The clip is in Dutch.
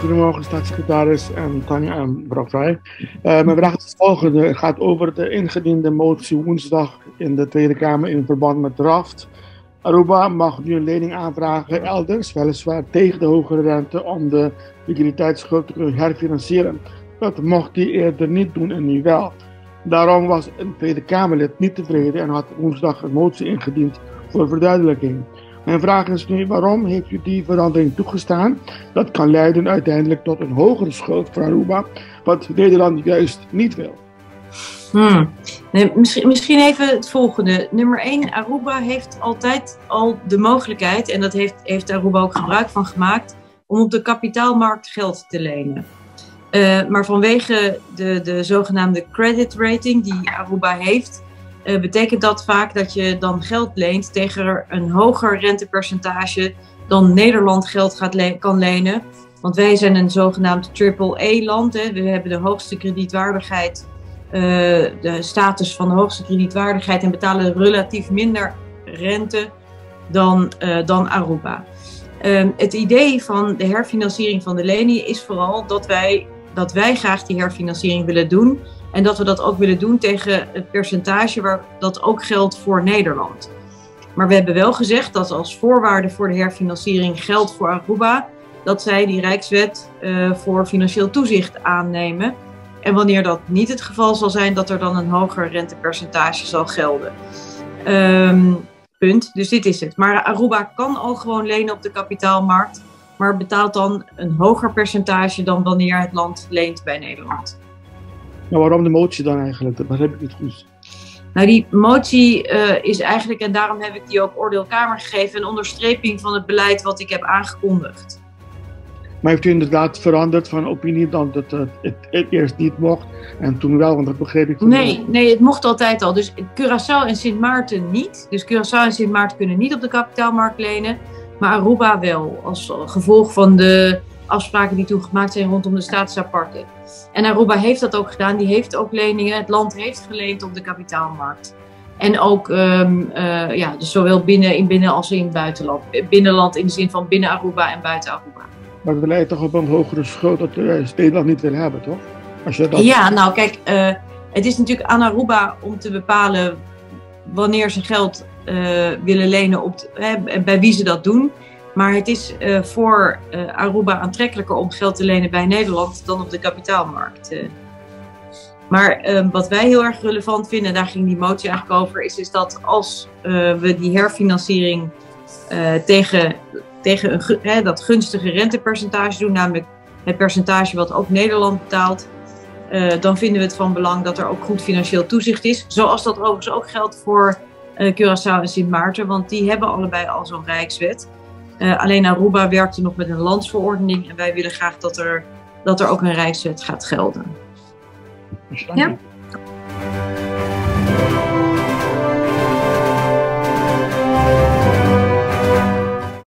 Goedemorgen, staatssecretaris en Tanja en mevrouw Vrij. Mijn vraag is het volgende. Het gaat over de ingediende motie woensdag in de Tweede Kamer in verband met draft. Aruba mag nu een lening aanvragen elders, weliswaar tegen de hogere rente, om de liquiditeitsschuld te kunnen herfinancieren. Dat mocht hij eerder niet doen en nu wel. Daarom was een Tweede Kamerlid niet tevreden en had woensdag een motie ingediend voor verduidelijking. Mijn vraag is nu, waarom heeft u die verandering toegestaan? Dat kan leiden uiteindelijk tot een hogere schuld voor Aruba, wat Nederland juist niet wil. Nee, misschien even het volgende. Nummer 1, Aruba heeft altijd al de mogelijkheid, en dat heeft Aruba ook gebruik van gemaakt, om op de kapitaalmarkt geld te lenen. Maar vanwege de zogenaamde credit rating die Aruba heeft, betekent dat vaak dat je dan geld leent tegen een hoger rentepercentage dan Nederland geld kan lenen. Want wij zijn een zogenaamd AAA-land. We hebben de hoogste kredietwaardigheid, de status van de hoogste kredietwaardigheid en betalen relatief minder rente dan Aruba. Het idee van de herfinanciering van de leningen is vooral dat wij graag die herfinanciering willen doen. En dat we dat ook willen doen tegen het percentage waar dat ook geldt voor Nederland. Maar we hebben wel gezegd dat als voorwaarde voor de herfinanciering geldt voor Aruba, dat zij die Rijkswet voor financieel toezicht aannemen. En wanneer dat niet het geval zal zijn, dat er dan een hoger rentepercentage zal gelden. Punt. Dus dit is het. Maar Aruba kan al gewoon lenen op de kapitaalmarkt, maar betaalt dan een hoger percentage dan wanneer het land leent bij Nederland. Maar waarom de motie dan eigenlijk? Dat heb ik niet goed. Nou, die motie is eigenlijk, en daarom heb ik die ook oordeelkamer gegeven, een onderstreping van het beleid wat ik heb aangekondigd. Maar heeft u inderdaad veranderd van opinie dan dat het eerst niet mocht en toen wel, want dat begreep ik. Nee, het mocht altijd al. Dus Curaçao en Sint Maarten niet. Dus Curaçao en Sint Maarten kunnen niet op de kapitaalmarkt lenen, maar Aruba wel, als gevolg van de afspraken die toen gemaakt zijn rondom de staatsapparten. En Aruba heeft dat ook gedaan, die heeft ook leningen, het land heeft geleend op de kapitaalmarkt. En ook, dus zowel binnen als in het buitenland. Binnenland in de zin van binnen Aruba en buiten Aruba. Maar dat leidt toch op een hogere schuld dat Nederland niet wil hebben, toch? Als je dat... Ja, nou kijk, het is natuurlijk aan Aruba om te bepalen wanneer ze geld willen lenen, bij wie ze dat doen. Maar het is voor Aruba aantrekkelijker om geld te lenen bij Nederland dan op de kapitaalmarkt. Maar wat wij heel erg relevant vinden, daar ging die motie eigenlijk over, is dat als we die herfinanciering tegen dat gunstige rentepercentage doen, namelijk het percentage wat ook Nederland betaalt, dan vinden we het van belang dat er ook goed financieel toezicht is. Zoals dat overigens ook geldt voor Curaçao en Sint Maarten, want die hebben allebei al zo'n Rijkswet. Alleen Aruba werkte nog met een landsverordening en wij willen graag dat er ook een Rijkswet gaat gelden. Ja?